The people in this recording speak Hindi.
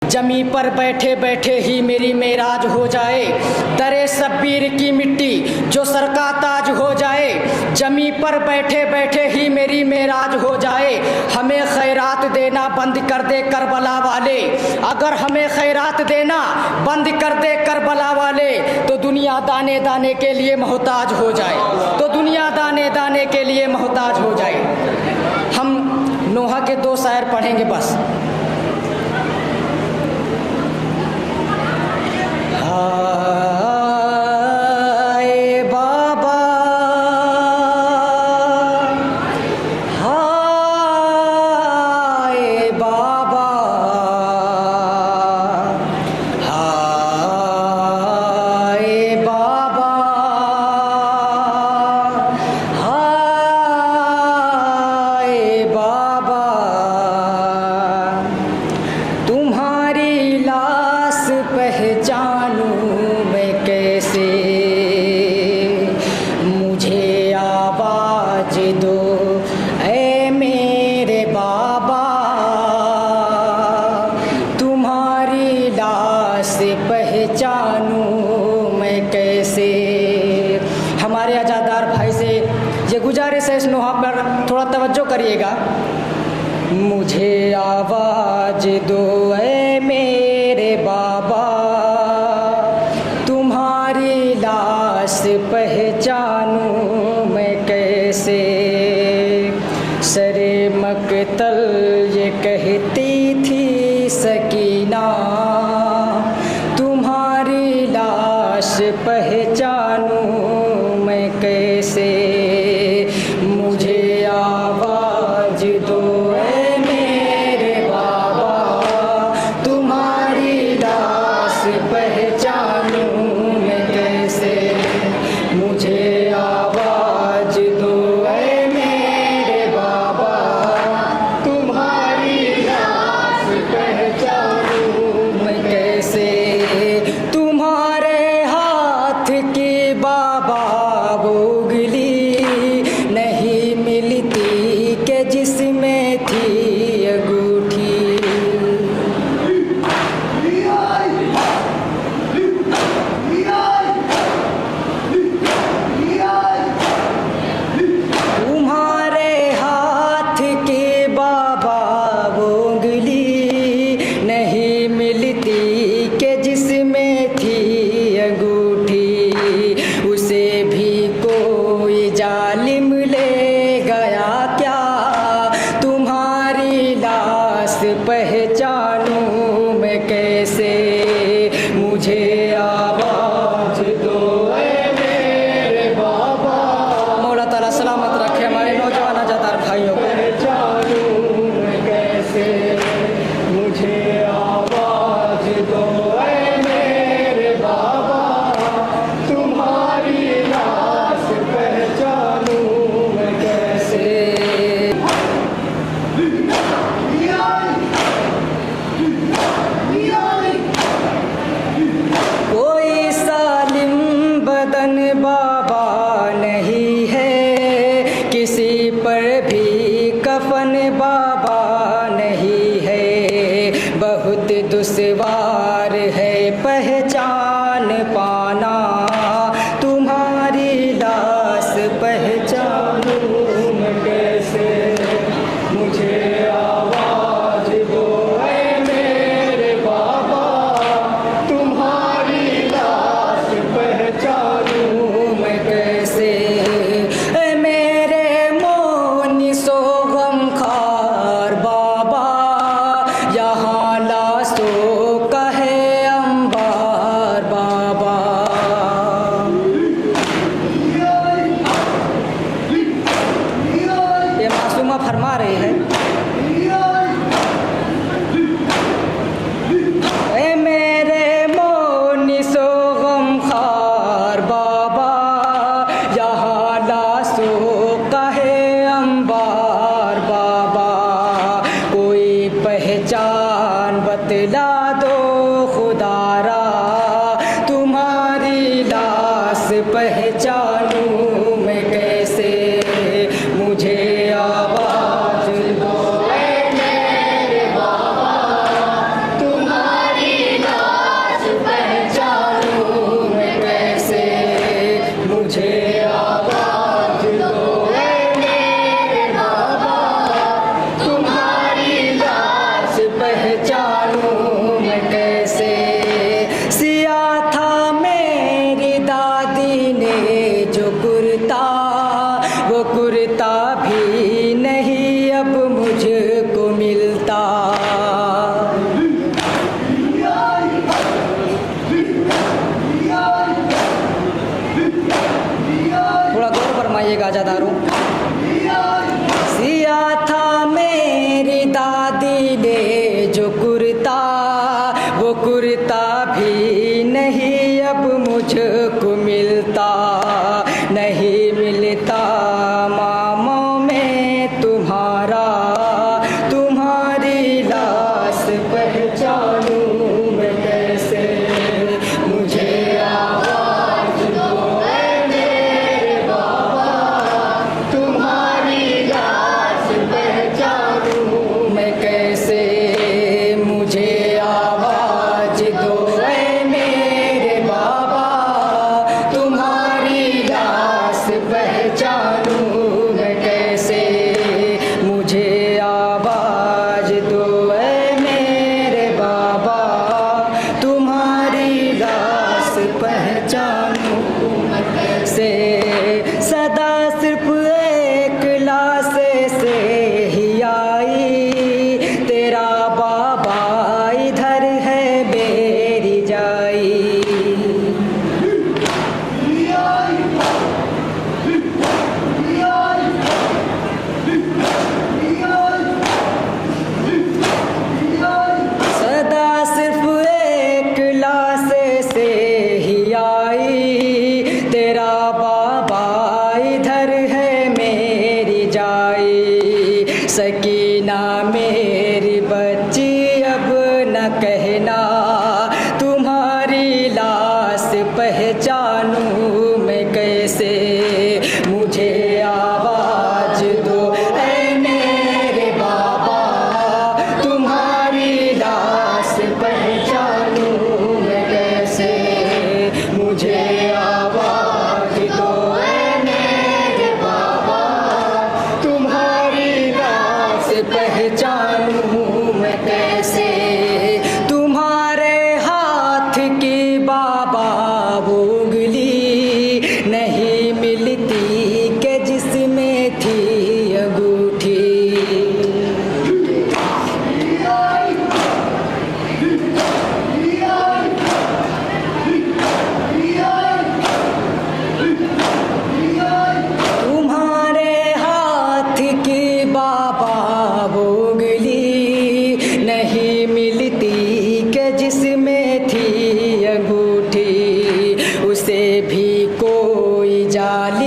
जमी पर बैठे बैठे ही मेरी मेराज हो जाए, दरे शब्बीर की मिट्टी जो सर का ताज हो जाए, जमी पर बैठे बैठे ही मेरी मेराज हो जाए। हमें खैरात देना बंद कर दे करबला वाले, अगर हमें खैरात देना बंद कर दे करबला वाले, तो दुनिया दाने दाने के लिए मोहताज हो जाए, तो दुनिया दाने दाने के लिए मोहताज हो जाए। हम नोहा के 2 शायर पढ़ेंगे बस। करिएगा, मुझे आवाज दो ऐ मेरे बाबा, तुम्हारी लाश पहचानूं मैं कैसे। सरे मकतल ये कहती थी सकीना, तुम्हारी लाश पहचानूं मैं कैसे। दुश्वार है पहचान पाना, तुम्हारी लाश पहचानूं मैं कैसे। मुझे आवाज दो ऐ मेरे बाबा, तुम्हारी लाश पहचानूं मैं कैसे। ऐ मेरे मोनी सो गमखार बाबा, यहाँ फरमा रहे हैं, ऐ मेरे मोनी सो गमखार बाबा, यहाँ लाशो कहे अंबार बाबा। कोई पहचान बतला दो खुदारा, तुम्हारी लाश पहचानूं मैं कैसे। मुझे आवाज दो ऐ मेरे बाबा, तुम्हारी कुर्ता भी नहीं अब मुझको मिलता, नहीं मिलता मामों में तुम्हारा, तुम्हारी लाश पहचानूं मैं कैसे, मुझे आवाज दो ऐ मेरे बाबा, तुम्हारी लाश पहचानूं मैं कैसे, मुझे आवाज दो ऐ मेरे बाबा, तुम्हारी लाश पहचानूं मैं कैसे, मुझे आवाज दो ऐ मेरे बाबा, तुम्हारी लाश पहचानूं मैं कैसे। सदा सिर्फ एक लाश से ही आई, तेरा बाबा इधर है मेरी जाई। सदा सिर्फ एक लाश से ही आई, तेरा बाबा इधर है मेरी जाई। सकीना मेरी बच्ची अब न कहना, तुम्हारी लाश पहचानूं मैं कैसे, मुझे आवाज दो ऐ मेरे बाबा, तुम्हारी लाश पहचानूं मैं कैसे, मुझे आवाज दो ऐ मेरे बाबा, तुम्हारी लाश पहचानूं मैं कैसे। तुम्हारे हाथ की बाबा वो उंगली नहीं मिलती के जिसमें थी अंगूठी। तुम्हारे हाथ की बाबा वो उंगली नहीं मिलती के जिसमें थी अंगूठी, उसे भी कोई जाल